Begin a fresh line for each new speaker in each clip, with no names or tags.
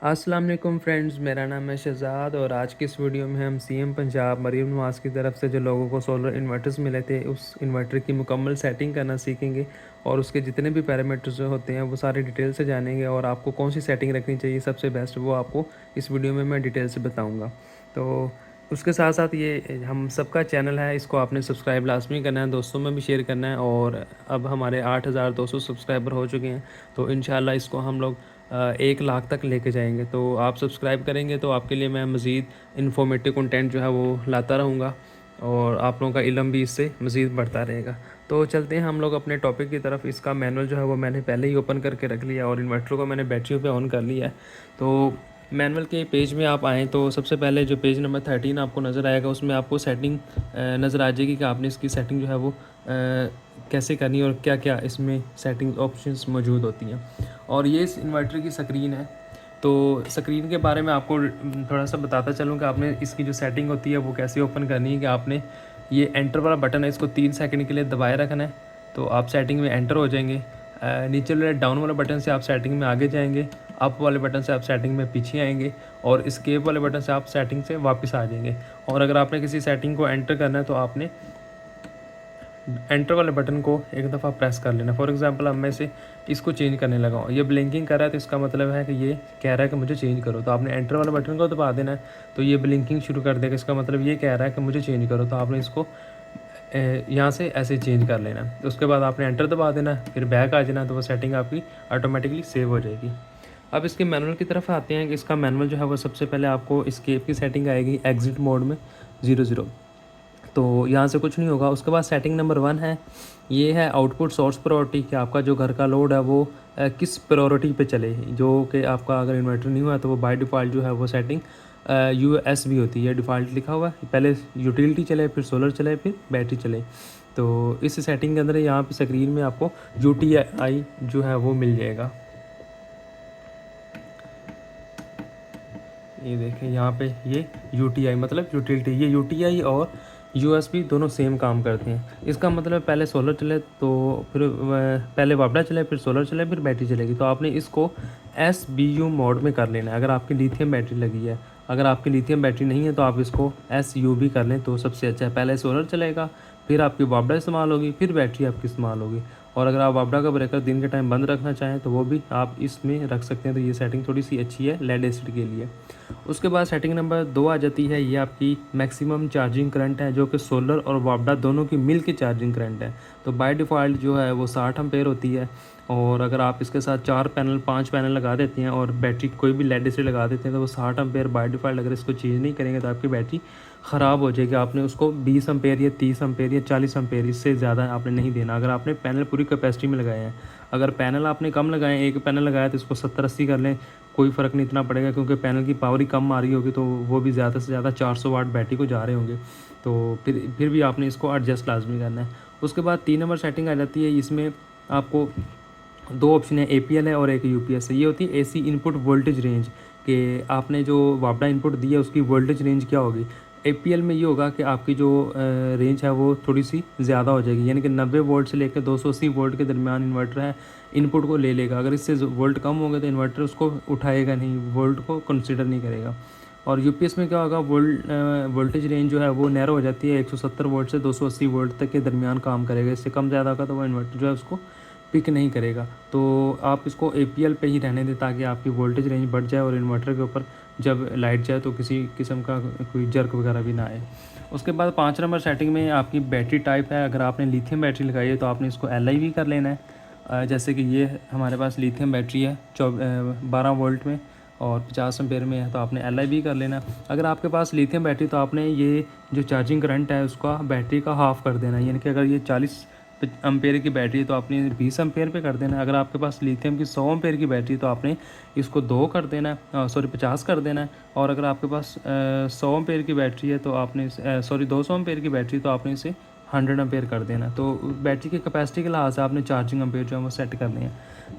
अस्सलाम वालेकुम फ्रेंड्स, मेरा नाम है शहज़ाद और आज की इस वीडियो में हम सीएम पंजाब मरीम नवाज़ की तरफ से जो लोगों को सोलर इन्वर्टर्स मिले थे उस इन्वर्टर की मुकम्मल सेटिंग करना सीखेंगे और उसके जितने भी पैरामीटर्स होते हैं वो सारे डिटेल से जानेंगे और आपको कौन सी सेटिंग रखनी चाहिए सबसे बेस्ट वो आपको इस वीडियो में मैं डिटेल से बताऊँगा। तो उसके साथ साथ ये हम सबका चैनल है, इसको आपने सब्सक्राइब लाजमी करना है, दोस्तों में भी शेयर करना है और अब हमारे 8,200 सब्सक्राइबर हो चुके हैं। तो इंशाल्लाह इसको हम लोग 1 लाख तक लेके जाएंगे। तो आप सब्सक्राइब करेंगे तो आपके लिए मैं मज़ीद इन्फॉर्मेटिव कंटेंट जो है वो लाता रहूँगा और आप लोगों का इल्म भी इससे मज़ीद बढ़ता रहेगा। तो चलते हैं हम लोग अपने टॉपिक की तरफ। इसका मैनुअल जो है वो मैंने पहले ही ओपन करके रख लिया और इन्वर्टर को मैंने बैटरी पे ऑन कर लिया है। तो मैनुअल के पेज में आप आएँ तो सबसे पहले जो पेज नंबर 13 आपको नज़र आएगा उसमें आपको सेटिंग नज़र आ जाएगी कि आपने इसकी सेटिंग जो है वो कैसे करनी है और क्या क्या इसमें सेटिंग ऑप्शंस मौजूद होती हैं। और ये इस इन्वर्टर की स्क्रीन है। तो स्क्रीन के बारे में आपको थोड़ा सा बताता चलूँ कि आपने इसकी जो सेटिंग होती है वो कैसे ओपन करनी है। कि आपने ये एंटर वाला बटन है, इसको 3 सेकंड के लिए दबाए रखना है तो आप सेटिंग में एंटर हो जाएंगे। नीचे वाले डाउन वाले बटन से आप सेटिंग में आगे जाएंगे, अप वाले बटन से आप सेटिंग में पीछे आएंगे और स्केप वाले बटन से आप सेटिंग से वापस आ जाएंगे। और अगर आपने किसी सेटिंग को एंटर करना है तो आपने एंटर वाले बटन को एक दफ़ा प्रेस कर लेना। फॉर एग्जांपल अब मैं से इसको चेंज करने लगा हूँ, ये ब्लिंकिंग कर रहा है तो इसका मतलब है कि ये कह रहा है कि मुझे चेंज करो। तो आपने एंटर वाले बटन को दबा देना है तो ये ब्लिंकिंग शुरू कर देगा, इसका मतलब ये कह रहा है कि मुझे चेंज करो। तो आपने इसको यहाँ से ऐसे चेंज कर लेना। तो उसके बाद आपने एंटर दबा देना, फिर बैक आ जाना, तो वो सेटिंग आपकी ऑटोमेटिकली सेव हो जाएगी। अब इसके मैनुअल की तरफ आते हैं कि इसका मैनुअल जो है वो सबसे पहले आपको स्केप की सेटिंग आएगी एग्जिट मोड में 00। तो यहाँ से कुछ नहीं होगा। उसके बाद सेटिंग नंबर 1 है, ये है आउटपुट सोर्स प्रायोरिटी कि आपका जो घर का लोड है वो किस प्रायोरिटी पे चले। जो कि आपका अगर इन्वर्टर नहीं हुआ तो वो बाय डिफ़ॉल्ट जो है वो सेटिंग USB होती है, डिफ़ॉल्ट लिखा हुआ है। पहले यूटिलिटी चले, फिर सोलर चले, फिर बैटरी चले। तो इस सेटिंग के अंदर यहाँ पे स्क्रीन में आपको UTI जो है वो मिल जाएगा। ये देखें यहाँ पे ये UTI मतलब यूटिलिटी, ये UTI और USB दोनों सेम काम करते हैं। इसका मतलब पहले सोलर चले तो फिर पहले वापडा चले, फिर सोलर चले, फिर बैटरी चलेगी। तो आपने इसको SBU मोड में कर लेना है अगर आपकी लिथियम बैटरी लगी है। अगर आपकी लिथियम बैटरी नहीं है तो आप इसको SUB कर लें तो सबसे अच्छा है। पहले सोलर चलेगा, फिर आपकी वापडा इस्तेमाल होगी, फिर बैटरी आपकी इस्तेमाल होगी। और अगर आप वापडा का ब्रेकर दिन के टाइम बंद रखना चाहें तो वो भी आप इसमें रख सकते हैं। तो ये सेटिंग थोड़ी सी अच्छी है लेड एसिड के लिए। उसके बाद सेटिंग नंबर 2 आ जाती है, ये आपकी मैक्सिमम चार्जिंग करंट है जो कि सोलर और वापडा दोनों की मिल के चार्जिंग करंट है। तो बाय डिफ़ॉल्ट जो है वो 60 एम्पेयर होती है। और अगर आप इसके साथ 4 पैनल 5 पैनल लगा देते हैं और बैटरी कोई भी लेड एसिड लगा देते हैं तो वो 60 एम्पेयर बाय डिफ़ॉल्ट। अगर इसको चेंज नहीं करेंगे तो आपकी बैटरी ख़राब हो जाएगी। आपने उसको 20 एम्पेयर या 30 एम्पेयर या 40 एम्पेयर इससे ज़्यादा आपने नहीं देना अगर आपने पैनल पूरी कैपेसिटी में लगाए हैं। अगर पैनल आपने कम लगाए, एक पैनल लगाया तो इसको 70-80 कर लें, कोई फ़र्क नहीं इतना पड़ेगा क्योंकि पैनल की पावर ही कम आ रही होगी तो वो भी ज़्यादा से ज़्यादा 400 वाट बैटरी को जा रहे होंगे। तो फिर भी आपने इसको एडजस्ट लाजमी करना है। उसके बाद 3 नंबर सेटिंग आ जाती है, इसमें आपको 2 ऑप्शन है, APL है और एक UPS है। ये होती है AC इनपुट वोल्टेज रेंज कि आपने जो वापडा इनपुट दी है उसकी वोल्टेज रेंज क्या होगी। APL में ये होगा कि आपकी जो रेंज है वो थोड़ी सी ज़्यादा हो जाएगी, यानी कि 90 वोल्ट से लेकर 280 वोल्ट के दरमियान इन्वर्टर है इनपुट को ले लेगा। अगर इससे वोल्ट कम होंगे तो इन्वर्टर उसको उठाएगा नहीं, वोल्ट को कंसिडर नहीं करेगा। और UPS में क्या होगा, वोल्टेज रेंज जो है वो नैरो हो जाती है, 170 वोल्ट से 280 वोल्ट तक के दरमियान काम करेगा। इससे कम ज़्यादा होगा तो वो इन्वर्टर जो है उसको पिक नहीं करेगा। तो आप इसको APL पे ही रहने दें ताकि आपकी वोल्टेज रेंज बढ़ जाए और इन्वर्टर के ऊपर जब लाइट जाए तो किसी किस्म का कोई जर्क वगैरह भी ना आए। उसके बाद 5 नंबर सेटिंग में आपकी बैटरी टाइप है। अगर आपने लिथियम बैटरी लगाई है तो आपने इसको LIV कर लेना है। जैसे कि ये हमारे पास लिथियम बैटरी है 12 वोल्ट में और 50 एम्पेयर में है तो आपने LIV कर लेना। अगर आपके पास लिथियम बैटरी तो आपने ये जो चार्जिंग करंट है उसका बैटरी का हाफ़ कर देना, यानी कि अगर ये 40 एम्पेयर की बैटरी है तो आपने 20 एम्पेयर पे कर देना है। अगर आपके पास लिथियम की 100 एम्पेयर की बैटरी तो आपने इसको 2 कर देना है, 50 कर देना है। और अगर आपके पास 100 एम्पेयर की बैटरी है तो आपने 200 एम्पेयर की बैटरी तो आपने इसे 100 एम्पेयर कर देना। तो बैटरी की कैपेसिटी के लिहाज से आपने चार्जिंग एम्पेयर जो है वो सेट करनी है।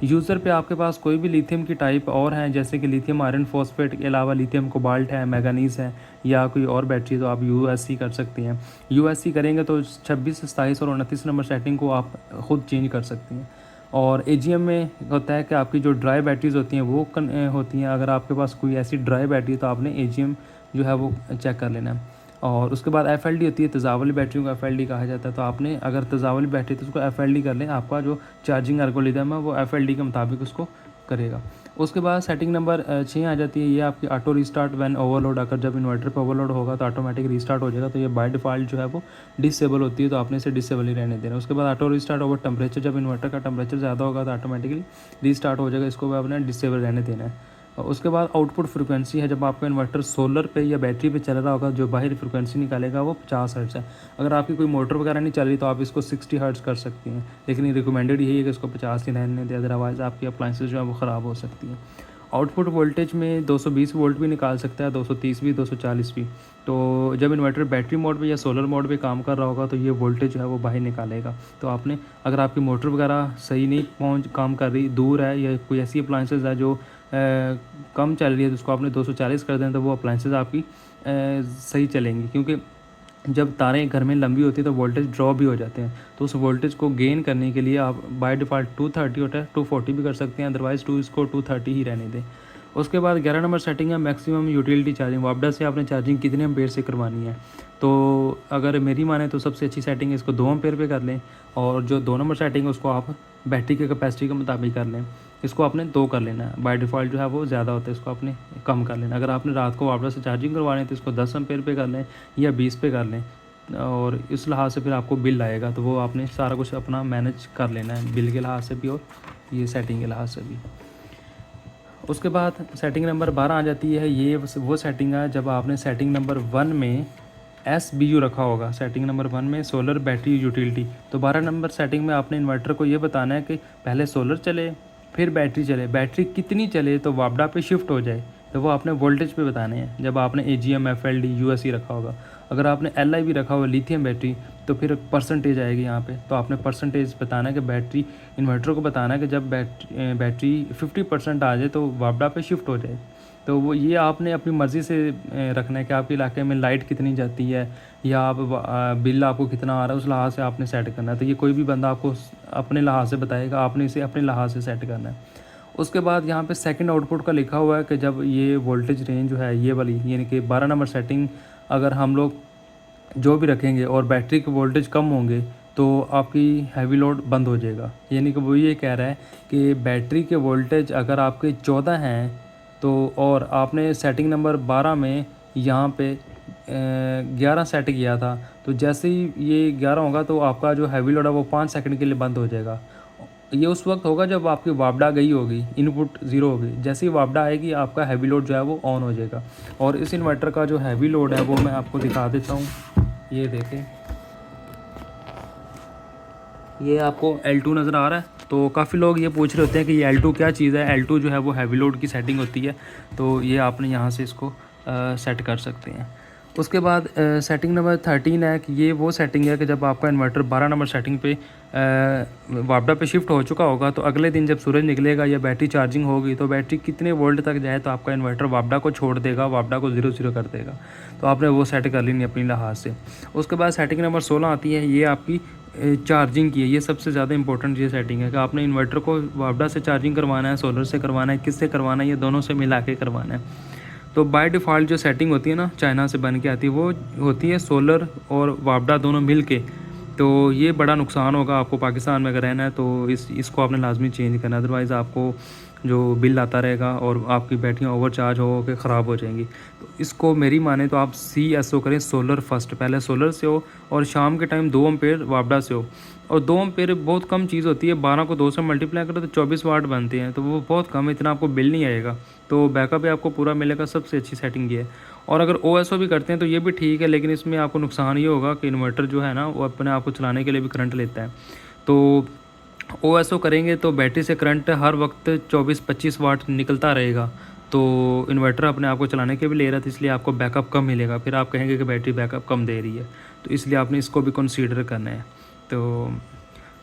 यूज़र पे आपके पास कोई भी लिथियम की टाइप और हैं जैसे कि लिथियम आयरन फॉस्फेट के अलावा लिथियम कोबाल्ट है, मैंगनीज़ है या कोई और बैटरी तो आप USC कर सकते हैं। USC करेंगे तो 26, 27 और 29 नंबर सेटिंग को आप ख़ुद चेंज कर सकते हैं। और एजीएम में होता है कि आपकी जो ड्राई बैटरीज होती हैं वो होती हैं। अगर आपके पास कोई ऐसी ड्राई बैटरी है तो आपने एजीएम जो है वो चेक कर लेना है। और उसके बाद एफएलडी होती है, तेज़ावली बैटरियों को एफएलडी कहा जाता है। तो आपने अगर तेज़ावली बैटरी तो उसको एफएलडी कर लें, आपका जो चार्जिंग एल्गोरिथम है वो एफएलडी के मुताबिक उसको करेगा। उसके बाद सेटिंग नंबर 6 आ जाती है, ये आपकी ऑटो रीस्टार्ट व्हेन ओवरलोड। अगर जब इन्वर्टर पे ओवरलोड होगा तो ऑटोमेटिक रीस्टार्ट हो जाएगा, तो ये बाय डिफ़ॉल्ट जो है वो डिसेबल होती है, तो आपने इसे डिसेबल ही रहने देना। उसके बाद ऑटो रीस्टार्ट ओवर टेम्परेचर, जब इन्वर्टर का टेम्परेचर ज़्यादा होगा तो ऑटोमेटिकली रीस्टार्ट हो जाएगा, इसको भी आपने डिसेबल रहने देना है। और उसके बाद आउटपुट फ्रिक्वेंसी है, जब आपका इन्वर्टर सोलर पे या बैटरी पे चल रहा होगा जो बाहरी फ्रिक्वेंसी निकालेगा वो 50 हर्ट्ज़ है। अगर आपकी कोई मोटर वगैरह नहीं चल रही तो आप इसको 60 हर्ट्ज़ कर सकती हैं, लेकिन रिकमेंडेड यही है कि इसको 50 ही रहने दें, अदरवाइज़ आपकी अप्लाइंसेस जो है वो ख़राब हो सकती हैं। आउटपुट वोल्टेज में 220 वोल्ट भी निकाल सकता है, 230 भी, 240 भी। तो जब इन्वर्टर बैटरी मोड पे या सोलर मोड पे काम कर रहा होगा तो ये वोल्टेज जो है वो बाहर निकालेगा। तो आपने अगर आपकी मोटर वगैरह सही नहीं काम कर रही, दूर है, या कोई ऐसी अप्लाइंसेस है जो कम चल रही है, तो उसको आपने 240 कर दें, तो वो अप्लाइंसेस आपकी सही चलेंगी। क्योंकि जब तारें घर में लंबी होती है तो वोल्टेज ड्रॉप भी हो जाते हैं, तो उस वोल्टेज को गेन करने के लिए आप बाय डिफ़ॉल्ट 230 होता है, 240 भी कर सकते हैं, अदरवाइज़ इसको 230 ही रहने दें। उसके बाद 11 नंबर सेटिंग है मैक्सिमम यूटिलिटी चार्जिंग। वापडा से आपने चार्जिंग कितने एम्पेयर से करवानी है, तो अगर मेरी माने तो सबसे अच्छी सेटिंग है इसको 2 एम्पेयर पे कर लें, और जो 2 नंबर सेटिंग है उसको आप बैटरी की कैपेसिटी के मुताबिक कर लें। इसको आपने 2 कर लेना है, बाय डिफ़ॉल्ट जो है वो ज़्यादा होता है, इसको आपने कम कर लेना। अगर आपने रात को वापडा से चार्जिंग करवानी है तो इसको 10 एम्पेयर पे कर लें या 20 पे कर लें, और इस लिहाज से फिर आपको बिल आएगा, तो वो आपने सारा कुछ अपना मैनेज कर लेना है, बिल के लिहाज से भी और ये सेटिंग के लिहाज से भी। उसके बाद सेटिंग नंबर 12 आ जाती है, ये वो सेटिंग है जब आपने सेटिंग नंबर 1 में SBU रखा होगा, सेटिंग नंबर 1 में सोलर बैटरी यूटिलिटी। तो 12 नंबर सेटिंग में आपने इन्वर्टर को ये बताना है कि पहले सोलर चले फिर बैटरी चले, बैटरी कितनी चले तो वापडा पे शिफ्ट हो जाए, तो वो आपने वोल्टेज पे बताने हैं। जब आपने AGM FLD USE रखा होगा, अगर आपने LI भी रखा हुआ लिथियम बैटरी, तो फिर परसेंटेज आएगी यहाँ पे, तो आपने परसेंटेज बताना है कि बैटरी इन्वर्टर को बताना है कि जब बैटरी 50% आ जाए तो वापडा पे शिफ्ट हो जाए। तो वो ये आपने अपनी मर्ज़ी से रखना है कि आपके इलाके में लाइट कितनी जाती है या आप बिल आपको कितना आ रहा है, उस लिहाज से आपने सेट करना है। तो ये कोई भी बंदा आपको अपने लिहाज से बताएगा, आपने इसे अपने लिहाज से सेट करना है। उसके बाद यहाँ पे सेकंड आउटपुट का लिखा हुआ है कि जब ये वोल्टेज रेंज जो है ये वाली, यानी कि 12 नंबर सेटिंग अगर हम लोग जो भी रखेंगे और बैटरी के वोल्टेज कम होंगे तो आपकी हैवी लोड बंद हो जाएगा। यानी कि वो ये कह रहा है कि बैटरी के वोल्टेज अगर आपके 14 हैं तो, और आपने सेटिंग नंबर 12 में यहाँ पे 11 सेट किया था, तो जैसे ही ये 11 होगा तो आपका जो हैवी लोड है वो 5 सेकंड के लिए बंद हो जाएगा। ये उस वक्त होगा जब आपकी वापडा गई होगी, इनपुट ज़ीरो होगी। जैसे ही वापडा आएगी आपका हैवी लोड जो है वो ऑन हो जाएगा। और इस इन्वर्टर का जो हैवी लोड है वो मैं आपको दिखा देता हूँ, ये देखें, ये आपको L2 नज़र आ रहा है। तो काफ़ी लोग ये पूछ रहे होते हैं कि ये L2 क्या चीज़ है। L2 जो है वो हैवी लोड की सेटिंग होती है, तो ये आपने यहाँ से इसको सेट कर सकते हैं। उसके बाद सेटिंग नंबर 13 है कि ये वो सेटिंग है कि जब आपका इन्वर्टर 12 नंबर सेटिंग पे वापडा पे शिफ्ट हो चुका होगा तो अगले दिन जब सूरज निकलेगा या बैटरी चार्जिंग होगी तो बैटरी कितने वोल्ट तक जाए तो आपका इन्वर्टर वापडा को छोड़ देगा, वापडा को 0 कर देगा। तो आपने वो सेट कर लेनी अपनी लिहाज से। उसके बाद सेटिंग नंबर 16 आती है, ये आपकी चार्जिंग की है। ये सबसे ज़्यादा इंपॉर्टेंट ये सेटिंग है कि आपने इन्वर्टर को वापडा से चार्जिंग करवाना है, सोलर से करवाना है, किससे करवाना है, ये दोनों से मिला के करवाना है। तो बाय डिफ़ॉल्ट जो सेटिंग होती है ना, चाइना से बन के आती है, वो होती है सोलर और वापडा दोनों मिल के। तो ये बड़ा नुकसान होगा आपको पाकिस्तान में अगर रहना है, तो इसको आपने लाजमी चेंज करना है, अदरवाइज़ आपको जो बिल आता रहेगा और आपकी बैटरियाँ ओवर चार्ज हो के ख़राब हो जाएंगी। तो इसको मेरी माने तो आप CSO करें, सोलर फर्स्ट, पहले सोलर से हो और शाम के टाइम 2 एम्पेयर वापडा से हो। और 2 एम्पेयर बहुत कम चीज़ होती है, 12 को 2 से मल्टीप्लाई करो तो 24 वाट बनते हैं, तो वो बहुत कम है, इतना आपको बिल नहीं आएगा, तो बैकअप भी आपको पूरा मिलेगा। सबसे अच्छी सेटिंग ये है। और अगर OSO भी करते हैं तो ये भी ठीक है, लेकिन इसमें आपको नुकसान ये होगा कि इन्वर्टर जो है ना वो अपने आप को चलाने के लिए भी करंट लेता है। तो OSO करेंगे तो बैटरी से करंट हर वक्त 24-25 वाट निकलता रहेगा, तो इन्वर्टर अपने आप को चलाने के भी ले रहा था, इसलिए आपको बैकअप कम मिलेगा। फिर आप कहेंगे कि बैटरी बैकअप कम दे रही है, तो इसलिए आपने इसको भी कंसीडर करना है। तो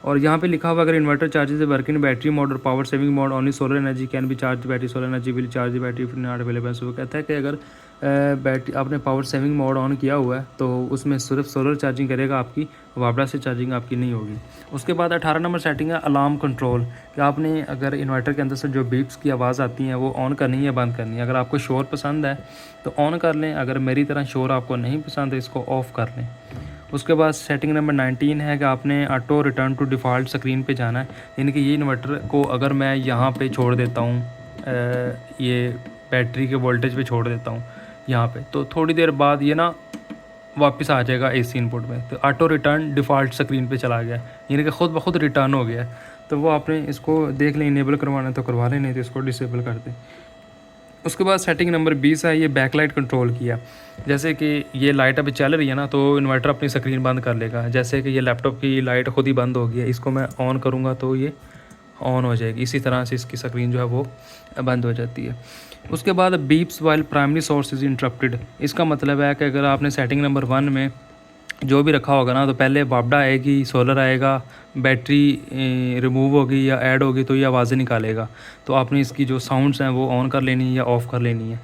और यहाँ पे लिखा हुआ अगर inverter charges the working battery mode और power saving mode only solar energy can be charge battery solar energy will charge battery not available. So वो कहता है कि अगर बैटरी आपने पावर सेविंग मोड ऑन किया हुआ है तो उसमें सिर्फ सोलर चार्जिंग करेगा, आपकी वापडा से चार्जिंग आपकी नहीं होगी। उसके बाद 18 नंबर सेटिंग है अलार्म कंट्रोल, कि आपने अगर इन्वर्टर के अंदर से जो बीप्स की आवाज़ आती है वो ऑन करनी है या बंद करनी है। अगर आपको शोर पसंद है तो ऑन कर लें, अगर मेरी तरह शोर आपको नहीं पसंद है इसको ऑफ़ कर लें। उसके बाद सेटिंग नंबर 19 है कि आपने auto return to default screen पे जाना है, यानी कि ये इन्वर्टर को अगर मैं यहाँ पे छोड़ देता हूँ, ये बैटरी के वोल्टेज पे छोड़ देता हूँ यहाँ पे, तो थोड़ी देर बाद ये ना वापस आ जाएगा एसी इनपुट में। तो ऑटो रिटर्न डिफ़ॉल्ट स्क्रीन पे चला गया, यानी कि ख़ुद ब खुद रिटर्न हो गया। तो वो आपने इसको देख लें, इनेबल करवाना है तो करवा लें, नहीं तो इसको डिसेबल कर दें। उसके बाद सेटिंग नंबर 20 है ये बैकलाइट कंट्रोल किया। जैसे कि ये लाइट अभी चल रही है ना, तो इन्वर्टर अपनी स्क्रीन बंद कर लेगा। जैसे कि ये लैपटॉप की लाइट खुद ही बंद हो गई है, इसको मैं ऑन करूँगा तो ये ऑन हो जाएगी, इसी तरह से इसकी स्क्रीन जो है वो बंद हो जाती है। उसके बाद beeps while primary source is interrupted, इसका मतलब है कि अगर आपने सेटिंग नंबर 1 में जो भी रखा होगा ना, तो पहले वापडा आएगी, सोलर आएगा, बैटरी रिमूव होगी या ऐड होगी तो ये आवाज़ें निकालेगा। तो आपने इसकी जो साउंड्स हैं वो ऑन कर लेनी है या ऑफ़ कर लेनी है।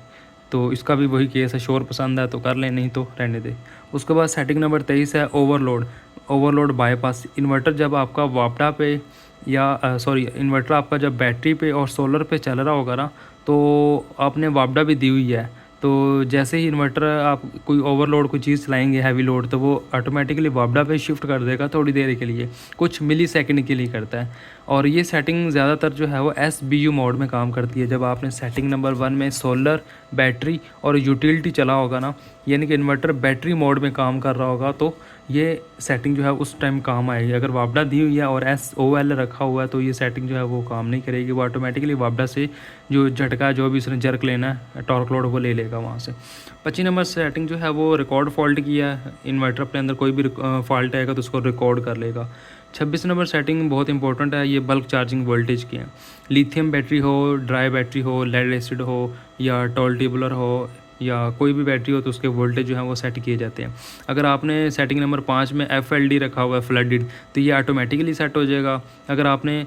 तो इसका भी वही केस है, शोर पसंद है तो कर लें, नहीं तो रहने दे। उसके बाद सेटिंग नंबर 23 है ओवरलोड बाईपास। इन्वर्टर जब आपका वापडा पे या इन्वर्टर आपका जब बैटरी पे और सोलर पे चल रहा होगा ना, तो आपने वापडा भी दी हुई है, तो जैसे ही इन्वर्टर आप कोई ओवरलोड कोई चीज़ चलाएंगे हैवी लोड, तो वो ऑटोमेटिकली वापडा पे शिफ्ट कर देगा थोड़ी देर के लिए, कुछ मिली सेकंड के लिए करता है। और ये सेटिंग ज़्यादातर जो है वो SBU मोड में काम करती है। जब आपने सेटिंग नंबर 1 में सोलर, बैटरी और यूटिलिटी चला होगा ना, यानी कि इन्वर्टर बैटरी मोड में काम कर रहा होगा, तो ये सेटिंग जो है उस टाइम काम आएगी। अगर वापडा दी हुई है और SOL रखा हुआ है तो ये सेटिंग जो है वो काम नहीं करेगी, वो ऑटोमेटिकली वापडा से जो झटका जो भी उसने जर्क लेना है टॉर्क लोड वो ले लेगा वहाँ से। 25 नंबर सेटिंग जो है वो रिकॉर्ड फॉल्ट की है। इन्वर्टर अपने अंदर कोई भी फॉल्ट आएगा तो उसको रिकॉर्ड कर लेगा। 26 नंबर सेटिंग बहुत इंपॉर्टेंट है, ये बल्क चार्जिंग वोल्टेज की है। लिथियम बैटरी हो, ड्राई बैटरी हो, लेड एसिड हो या टॉल ट्यूबुलर हो या कोई भी बैटरी हो, तो उसके वोल्टेज जो है वो सेट किए जाते हैं। अगर आपने सेटिंग नंबर 5 में FLD रखा हुआ है फ्लडेड, तो ये ऑटोमेटिकली सेट हो जाएगा। अगर आपने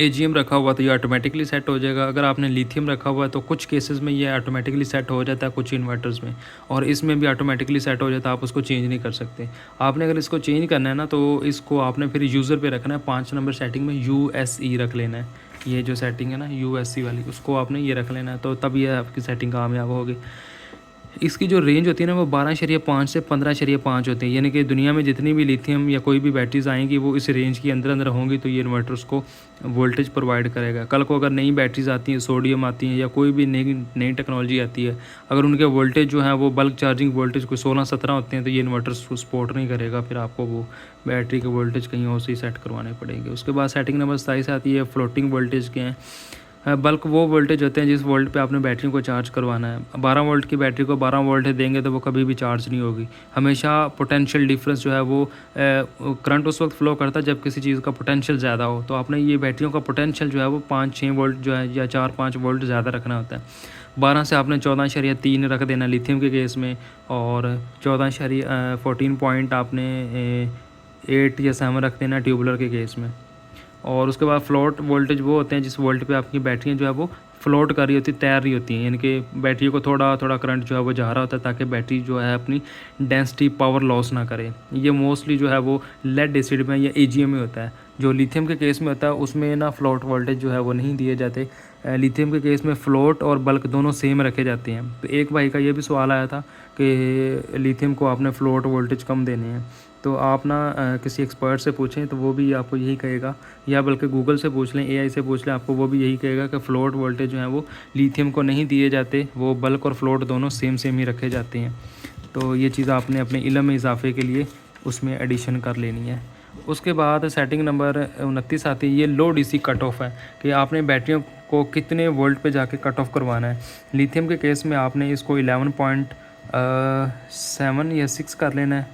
AGM रखा हुआ तो ये ऑटोमेटिकली सेट हो जाएगा। अगर आपने लिथियम रखा हुआ है तो कुछ केसेस में ये ऑटोमेटिकली सेट हो जाता है, कुछ इन्वर्टर्स में, और इसमें भी ऑटोमेटिकली सेट हो जाता है, आप उसको चेंज नहीं कर सकते। आपने अगर इसको चेंज करना है ना, तो इसको आपने फिर यूज़र पे रखना है। 5 नंबर सेटिंग में USE रख लेना है, ये जो सेटिंग है ना USE वाली, उसको आपने ये रख लेना है, तो तब ये आपकी सेटिंग कामयाब होगी। इसकी जो रेंज होती है ना वो 12.5 से 15.5 होती है, यानी कि दुनिया में जितनी भी लिथियम या कोई भी बैटरीज आएंगी वो इस रेंज के अंदर होंगी, तो ये इन्वर्टर उसको वोल्टेज प्रोवाइड करेगा। कल को अगर नई बैटरीज आती हैं, सोडियम आती हैं या कोई भी नई टेक्नोलॉजी आती है, अगर उनके वोल्टेज जो है वो बल्क चार्जिंग वोल्टेज कोई 16-17 होते हैं, तो ये इन्वर्टर सपोर्ट नहीं करेगा, फिर आपको वो बैटरी के वोल्टेज कहीं और से सेट करवाने पड़ेंगे। उसके बाद सेटिंग नंबर 27 आती है फ्लोटिंग वोल्टेज के हैं। बल्क वो वोल्टेज होते हैं जिस वोल्ट पे आपने बैटरी को चार्ज करवाना है। 12 वोल्ट की बैटरी को 12 वोल्ट देंगे तो वो कभी भी चार्ज नहीं होगी। हमेशा पोटेंशियल डिफरेंस जो है वो करंट उस वक्त फ्लो करता है जब किसी चीज़ का पोटेंशियल ज़्यादा हो। तो आपने ये बैटरियों का पोटेंशियल जो है वो 5-6 वोल्ट जो है या 4-5 वोल्ट ज़्यादा रखना होता है। 12 से आपने 14.3 रख देना लिथियम के केस में, और 14 पॉइंट आपने 8 या 7 रख देना ट्यूबुलर के केस में। और उसके बाद फ्लोट वोल्टेज वो होते हैं जिस वोल्ट पे आपकी बैटरियाँ जो है वो फ्लोट कर रही होती, तैर रही होती हैं, यानी कि बैटरी को थोड़ा थोड़ा करंट जो है वो जा रहा होता है ताकि बैटरी जो है अपनी डेंसिटी पावर लॉस ना करे। ये मोस्टली जो है वो लेड एसिड में या AGM में होता है। जो लिथियम के केस में होता है उसमें ना फ्लोट वोल्टेज जो है वो नहीं दिए जाते। लिथियम के केस में फ़्लोट और बल्क दोनों सेम रखे जाते हैं। तो एक भाई का ये भी सवाल आया था कि लिथियम को आपने फ़्लोट वोल्टेज कम देने हैं, तो आप ना किसी एक्सपर्ट से पूछें तो वो भी आपको यही कहेगा, या बल्कि गूगल से पूछ लें, AI से पूछ लें, आपको वो भी यही कहेगा कि फ़्लोट वोल्टेज जो है वो लिथियम को नहीं दिए जाते, वो बल्क और फ्लोट दोनों सेम ही रखे जाते हैं। तो ये चीज़ आपने अपने इल्म में इजाफे के लिए उसमें एडिशन कर लेनी है। उसके बाद सेटिंग नंबर 29 आती है, ये लो DC कट ऑफ है कि आपने बैटरियों को कितने वोल्ट पे जाके कट ऑफ करवाना है। लिथियम के केस में आपने इसको 11.7 या 6 कर लेना है,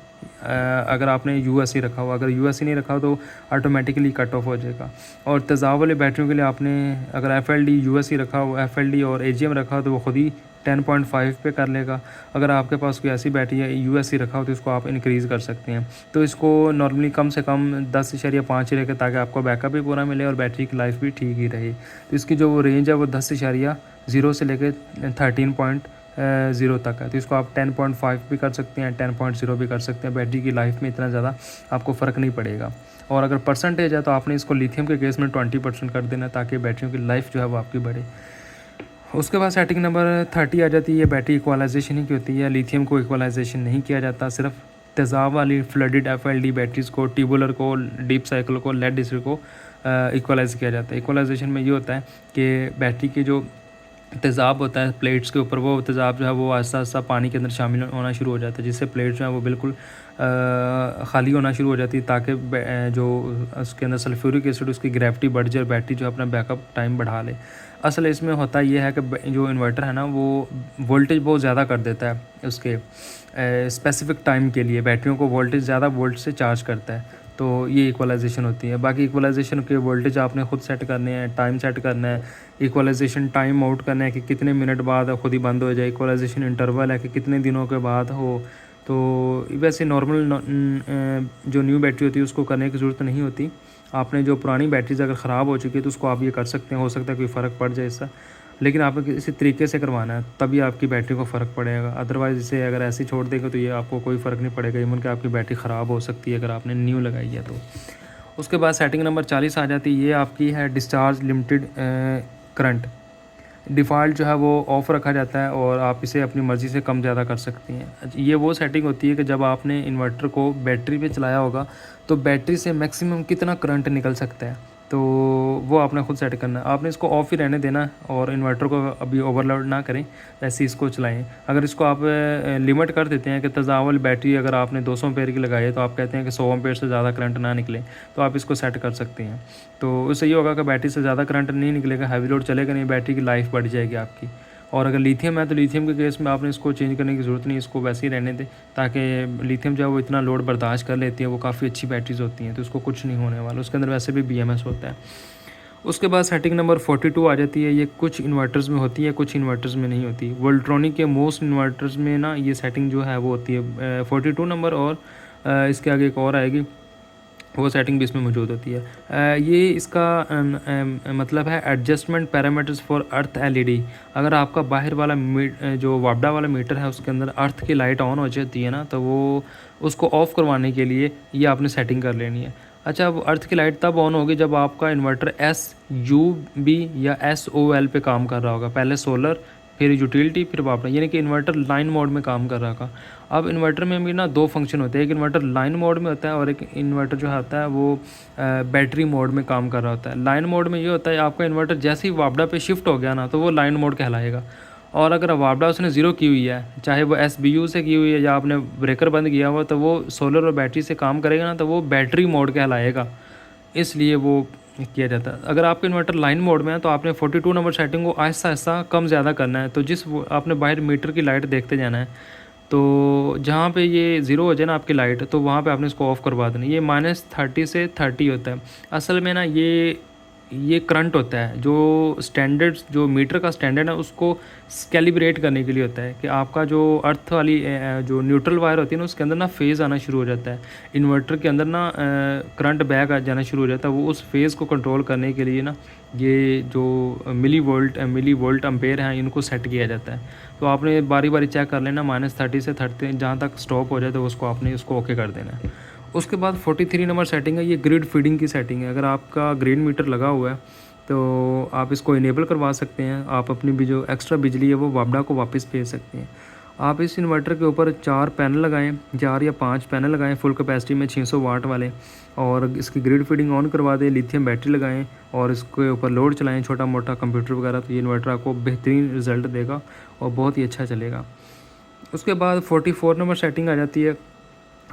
अगर आपने यूएससी रखा हो, अगर यूएससी नहीं रखा हो तो ऑटोमेटिकली कट ऑफ हो जाएगा। और तेज़ाब वाली बैटरियों के लिए आपने अगर एफएलडी यूएससी रखा हो, एफएलडी और एजीएम रखा हो तो वो खुद ही 10.5 पे कर लेगा। अगर आपके पास कोई ऐसी बैटरी है यूएससी रखा हो तो इसको आप इंक्रीज़ कर सकते हैं। तो इसको नॉर्मली कम से कम 10.5 ही रखें ताकि आपको बैकअप भी पूरा मिले और बैटरी की लाइफ भी ठीक ही रहे। तो इसकी जो रेंज है वो 10.0 से लेकर 13.0 तक है। तो इसको आप 10.5 भी कर सकते हैं, 10.0 भी कर सकते हैं। बैटरी की लाइफ में इतना ज़्यादा आपको फ़र्क नहीं पड़ेगा। और अगर परसेंटेज है तो आपने इसको लिथियम के केस में 20% कर देना ताकि बैटरियों की लाइफ जो है वो आपकी बढ़े। उसके बाद सेटिंग नंबर 30 आ जाती है। बैटरी इक्वलाइजेशन ही की होती है। लिथियम को इक्वलाइजेशन नहीं किया जाता, सिर्फ तेज़ाब वाली फ्लडेड एफएलडी बैटरीज़ को, ट्यूबुलर को, डीप साइकिल को, लेड एसिड को इक्वलाइज किया जाता है। इक्वलाइजेशन में ये होता है कि बैटरी के जो तेज़ाब होता है प्लेट्स के ऊपर, वो तेज़ाब जो है वो आहिस्ता आहिस्ता पानी के अंदर शामिल होना शुरू हो जाता है, जिससे प्लेट जो है वो बिल्कुल ख़ाली होना शुरू हो जाती है ताकि जो उसके अंदर सल्फ्यूरिक एसिड उसकी ग्रेविटी बढ़ जाए और बैटरी जो अपना बैकअप टाइम बढ़ा ले। असल इसमें होता ये है कि जो इन्वर्टर है ना वो वोल्टेज बहुत ज़्यादा कर देता है उसके स्पेसिफिक टाइम के लिए। बैटरियों को वोल्टेज ज़्यादा वोल्ट से चार्ज करता है, तो ये इक्वलाइजेशन होती है। बाकी इक्वलाइजेशन के वोल्टेज आपने खुद सेट करने हैं, टाइम सेट करना है, इक्वलाइजेशन टाइम आउट करना है कि कितने मिनट बाद खुद ही बंद हो जाए, इक्वलाइजेशन इंटरवल है कि कितने दिनों के बाद हो। तो वैसे नॉर्मल जो न्यू बैटरी होती है उसको करने की ज़रूरत नहीं होती। आपने जो पुरानी बैटरीज अगर ख़राब हो चुकी है तो उसको आप ये कर सकते हैं, हो सकता है कोई फ़र्क पड़ जाए इससे, लेकिन आपको किसी तरीके से करवाना है तभी आपकी बैटरी को फ़र्क पड़ेगा। अदरवाइज़ इसे अगर ऐसे ही छोड़ देंगे तो ये आपको कोई फ़र्क नहीं पड़ेगा, इवन कि आपकी बैटरी ख़राब हो सकती है अगर आपने न्यू लगाई है तो। उसके बाद सेटिंग नंबर 40 आ जाती है। ये आपकी है डिस्चार्ज लिमिटेड करंट। डिफ़ॉल्ट जो है वो ऑफ़ रखा जाता है और आप इसे अपनी मर्ज़ी से कम ज़्यादा कर सकती हैं। ये वो सेटिंग होती है कि जब आपने इन्वर्टर को बैटरी पे चलाया होगा तो बैटरी से मैक्सिमम कितना करंट निकल सकता है, तो वो आपने खुद सेट करना है। आपने इसको ऑफ़ ही रहने देना है और इन्वर्टर को अभी ओवरलोड ना करें, वैसे इसको चलाएं। अगर इसको आप लिमिट कर देते हैं कि तजावल बैटरी अगर आपने 200 एम्पेयर की लगाई है तो आप कहते हैं कि 100 एम्पेयर से ज़्यादा करंट ना निकले, तो आप इसको सेट कर सकते हैं। तो उससे ये होगा कि बैटरी से ज़्यादा करंट नहीं निकलेगा, हैवी लोड चलेगा नहीं, बैटरी की लाइफ बढ़ जाएगी आपकी। और अगर लिथियम है तो लिथियम के केस में आपने इसको चेंज करने की ज़रूरत नहीं, इसको वैसे ही रहने दें ताकि लिथियम जो है वो इतना लोड बर्दाश्त कर लेती है, वो काफ़ी अच्छी बैटरीज होती हैं तो उसको कुछ नहीं होने वाला। उसके अंदर वैसे भी BMS होता है। उसके बाद सेटिंग नंबर 42 आ जाती है। ये कुछ इन्वर्टर्स में होती है, कुछ इन्वर्टर्स में नहीं होती। वोल्ट्रॉनिक के मोस्ट इन्वर्टर्स में ना ये सेटिंग जो है वो होती है 42 नंबर, और इसके आगे एक और आएगी वो सेटिंग भी इसमें मौजूद होती है। ये इसका मतलब है adjustment parameters for earth LED। अगर आपका बाहर वाला जो वापडा वाला मीटर है उसके अंदर अर्थ की लाइट ऑन हो जाती है ना, तो वो उसको ऑफ़ करवाने के लिए ये आपने सेटिंग कर लेनी है। अच्छा, अब अर्थ की लाइट तब ऑन होगी जब आपका इन्वर्टर SUB या SOL पे काम कर रहा होगा। पहले सोलर, फिर यूटिलिटी, फिर वापस, यानी कि इन्वर्टर लाइन मोड में काम कर रहा होगा। अब इन्वर्टर में भी ना दो फंक्शन होते हैं, एक इन्वर्टर लाइन मोड में होता है और एक इन्वर्टर जो होता है वो बैटरी मोड में काम कर रहा होता है। लाइन मोड में ये होता है आपका इन्वर्टर जैसे ही वापडा पे शिफ्ट हो गया ना तो वो लाइन मोड कहलाएगा। और अगर वापडा उसने ज़ीरो की हुई है, चाहे वो SBU से की हुई है या आपने ब्रेकर बंद किया हुआ, तो वो सोलर और बैटरी से काम करेगा ना तो वो बैटरी मोड कहलाएगा, इसलिए वो किया जाता है। अगर आपका इन्वर्टर लाइन मोड में है तो आपने 42 नंबर सेटिंग को आहिस्ता आहिस्ता कम ज़्यादा करना है। तो आपने बाहर मीटर की लाइट देखते जाना है, तो जहाँ पे ये ज़ीरो हो जाए ना आपकी लाइट, तो वहाँ पे आपने इसको ऑफ़ करवा देना। ये -30 से 30 होता है। असल में ना ये करंट होता है जो स्टैंडर्ड, जो मीटर का स्टैंडर्ड है उसको कैलिब्रेट करने के लिए होता है कि आपका जो अर्थ वाली जो न्यूट्रल वायर होती है ना उसके अंदर ना फेज़ आना शुरू हो जाता है। इन्वर्टर के अंदर ना करंट बैक आ जाना शुरू हो जाता है। वो उस फेज़ को कंट्रोल करने के लिए ना ये जो मिली वोल्ट एम्पेयर हैं इनको सेट किया जाता है। तो आपने बारी बारी चेक कर लेना, -30 से 30 जहाँ तक स्टॉप हो जाए तो उसको आपने इसको ओके कर देना है। उसके बाद 43 नंबर सेटिंग है, ये ग्रिड फीडिंग की सेटिंग है। अगर आपका ग्रिड मीटर लगा हुआ है तो आप इसको इनेबल करवा सकते हैं। आप अपनी भी जो एक्स्ट्रा बिजली है वो वापडा को वापस भेज सकते हैं। आप इस इन्वर्टर के ऊपर 4 पैनल लगाएं, 4 या 5 पैनल लगाएं फुल कैपेसिटी में 600 वाट वाले, और इसकी ग्रिड फीडिंग ऑन करवा दें, लिथियम बैटरी लगाएं और इसके ऊपर लोड चलाएं छोटा मोटा कंप्यूटर वगैरह, तो ये इन्वर्टर आपको बेहतरीन रिज़ल्ट देगा और बहुत ही अच्छा चलेगा। उसके बाद 44 नंबर सेटिंग आ जाती है।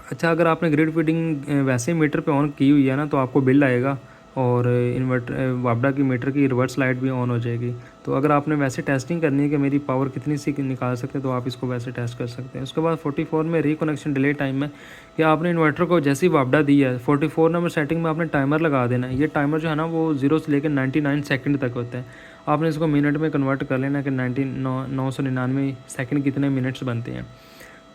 अच्छा, अगर आपने ग्रिड फीडिंग वैसे मीटर पे ऑन की हुई है ना तो आपको बिल आएगा और इन्वर्टर वापडा की मीटर की रिवर्स लाइट भी ऑन हो जाएगी। तो अगर आपने वैसे टेस्टिंग करनी है कि मेरी पावर कितनी सी निकाल सकते हैं तो आप इसको वैसे टेस्ट कर सकते हैं। उसके बाद 44 में रिकनेक्शन डिले टाइम है कि आपने इन्वर्टर को जैसी वापडा दी है 44 नंबर सेटिंग में आपने टाइमर लगा देना है। ये टाइमर जो है ना वो 0 से लेकर 99 सेकंड तक होता है। आपने इसको मिनट में कन्वर्ट कर लेना कि 999 सेकंड कितने मिनट्स बनते हैं।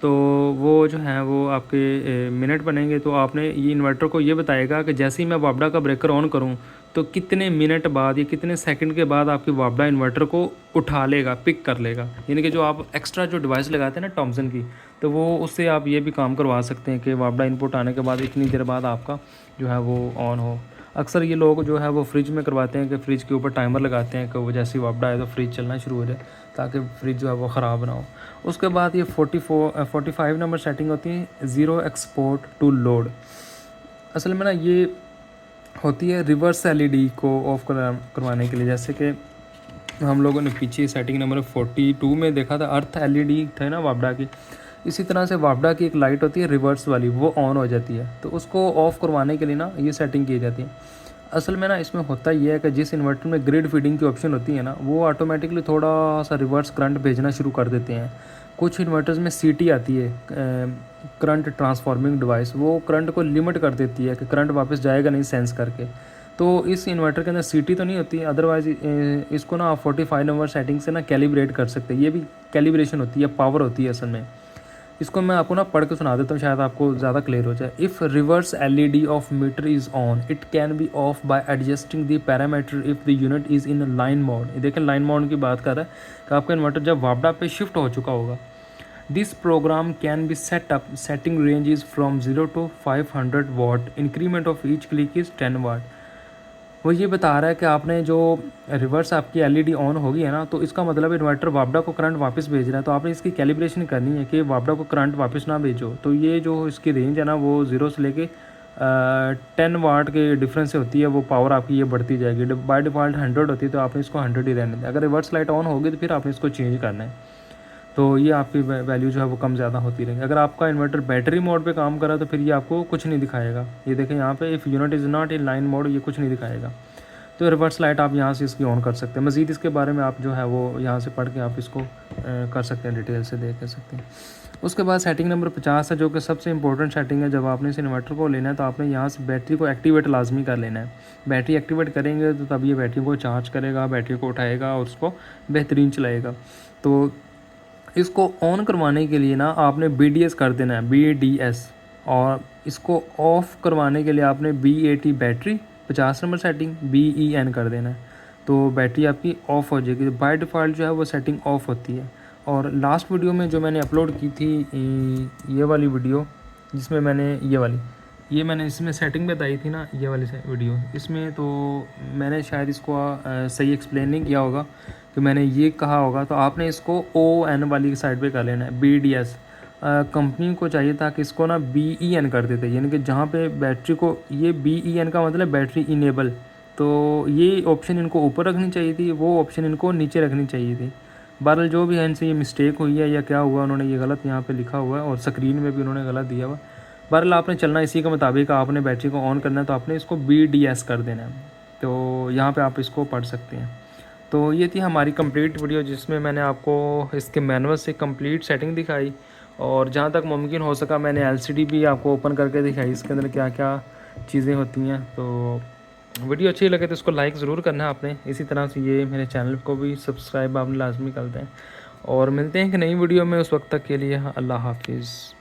तो वो जो है वो आपके मिनट बनेंगे। तो आपने ये इन्वर्टर को ये बताएगा कि जैसे ही मैं वापडा का ब्रेकर ऑन करूं तो कितने मिनट बाद या कितने सेकंड के बाद आपकी वापडा इन्वर्टर को उठा लेगा, पिक कर लेगा। यानी कि जो आप एक्स्ट्रा जो डिवाइस लगाते हैं ना थॉमसन की, तो वो उससे आप ये भी काम करवा सकते हैं कि वापडा इनपुट आने के बाद इतनी देर बाद आपका जो है वो ऑन हो। अक्सर ये लोग जो है वो फ्रिज में करवाते हैं कि फ़्रिज के ऊपर टाइमर लगाते हैं कि वो जैसे ही वापडा आए तो फ्रिज चलना शुरू हो जाए ताकि फ्रिज जो है वो ख़राब ना हो। उसके बाद ये 45 नंबर सेटिंग होती है ज़ीरो एक्सपोर्ट टू लोड। असल में ना ये होती है रिवर्स एलईडी को ऑफ करवाने के लिए। जैसे कि हम लोगों ने पीछे सेटिंग नंबर 42 में देखा था अर्थ एलईडी थे ना वापडा की, इसी तरह से वापडा की एक लाइट होती है रिवर्स वाली, वो ऑन हो जाती है। तो उसको ऑफ़ करवाने के लिए ना ये सेटिंग की जाती है। असल में ना इसमें होता ये है कि जिस इन्वर्टर में ग्रिड फीडिंग की ऑप्शन होती है ना वो ऑटोमेटिकली थोड़ा सा रिवर्स करंट भेजना शुरू कर देते हैं। कुछ इन्वर्टर्स में सीटी आती है करंट ट्रांसफॉर्मिंग डिवाइस, वो करंट को लिमिट कर देती है कि करंट वापस जाएगा नहीं सेंस करके। तो इस इन्वर्टर के अंदर सीटी तो नहीं होती, अदरवाइज़ इसको ना आप 45 नंबर सेटिंग से ना कैलिब्रेट कर सकते हैं। ये भी कैलिब्रेशन होती है, पावर होती है असल में। इसको मैं आपको ना पढ़ के सुना देता हूँ, शायद आपको ज़्यादा क्लियर हो जाए। If reverse LED of meter is on it can be off by adjusting the parameter if the unit is in line mode. ये देखें लाइन मोड की बात कर रहा है कि आपका इन्वर्टर जब वापडा पे शिफ्ट हो चुका होगा। This program can be set up, setting range is from 0 to 500 watt, increment of each click is 10 watt. वो ये बता रहा है कि आपने जो रिवर्स आपकी एलईडी ऑन होगी है ना, तो इसका मतलब इन्वर्टर वापडा को करंट वापस भेज रहा है। तो आपने इसकी कैलिब्रेशन करनी है कि वापडा को करंट वापस ना भेजो। तो ये जो इसकी रेंज है ना वो 0 से लेके 10 वाट के डिफरेंस से होती है, वो पावर आपकी ये बढ़ती जाएगी। बाय डिफ़ॉल्ट 100 होती है तो आपने इसको 100 ही रहने दें। अगर रिवर्स लाइट ऑन होगी तो फिर आपने इसको चेंज करना है। तो ये आपकी वैल्यू जो है वो कम ज़्यादा होती रहेगी। अगर आपका इन्वर्टर बैटरी मोड पे काम कर रहा है तो फिर ये आपको कुछ नहीं दिखाएगा। ये देखें यहाँ पे if unit is not in line mode, ये कुछ नहीं दिखाएगा। तो रिवर्स लाइट आप यहाँ से इसकी ऑन कर सकते हैं। मज़ीद इसके बारे में आप जो है वो यहाँ से पढ़ के आप इसको कर सकते हैं, डिटेल से देख सकते हैं। उसके बाद सेटिंग नंबर 50 है जो कि सबसे इंपॉर्टेंट सेटिंग है। जब आपने इस इन्वर्टर को लेना है तो आपने यहाँ से बैटरी को एक्टिवेट लाजमी कर लेना है। बैटरी एक्टिवेट करेंगे तो तब ये बैटरी को चार्ज करेगा, बैटरी को उठाएगा और उसको बेहतरीन चलाएगा। तो इसको ऑन करवाने के लिए ना आपने BDS कर देना है, BDS। और इसको ऑफ़ करवाने के लिए आपने BAT battery 50 number setting BEN कर देना है। तो बैटरी आपकी ऑफ़ हो जाएगी। बाय डिफ़ॉल्ट जो है वो सेटिंग ऑफ़ होती है। और लास्ट वीडियो में जो मैंने अपलोड की थी ये वाली वीडियो, जिसमें मैंने ये मैंने इसमें सेटिंग बताई थी ना, ये वाली वीडियो, इसमें तो मैंने शायद इसको सही एक्सप्लेन नहीं किया होगा कि मैंने ये कहा होगा। तो आपने इसको ON वाली साइड पे कर लेना है, BDS। कंपनी को चाहिए था कि इसको ना BEN कर देते, यानी कि जहाँ पे बैटरी को, ये BEN का मतलब बैटरी इनेबल। तो ये ऑप्शन इनको ऊपर रखनी चाहिए थी, वो ऑप्शन इनको नीचे रखनी चाहिए थी। बहरहाल जो भी है इनसे ये मिस्टेक हुई है या क्या हुआ, उन्होंने ये गलत यहाँ पे लिखा हुआ है और स्क्रीन में भी उन्होंने गलत दिया हुआ। बहरहाल आपने चलना इसी के मुताबिक, आपने बैटरी को ऑन करना है तो आपने इसको BDS कर देना है। तो यहाँ पे आप इसको पढ़ सकते हैं। तो ये थी हमारी कंप्लीट वीडियो जिसमें मैंने आपको इसके मैनुअल से कंप्लीट सेटिंग दिखाई और जहाँ तक मुमकिन हो सका मैंने LCD भी आपको ओपन करके दिखाई, इसके अंदर क्या क्या चीज़ें होती हैं। तो वीडियो अच्छी लगे तो इसको लाइक ज़रूर करना है आपने। इसी तरह से ये मेरे चैनल को भी सब्सक्राइब आपने लाजमी कर दें और मिलते हैं कि नई वीडियो में। उस वक्त तक के लिए अल्लाह हाफिज़।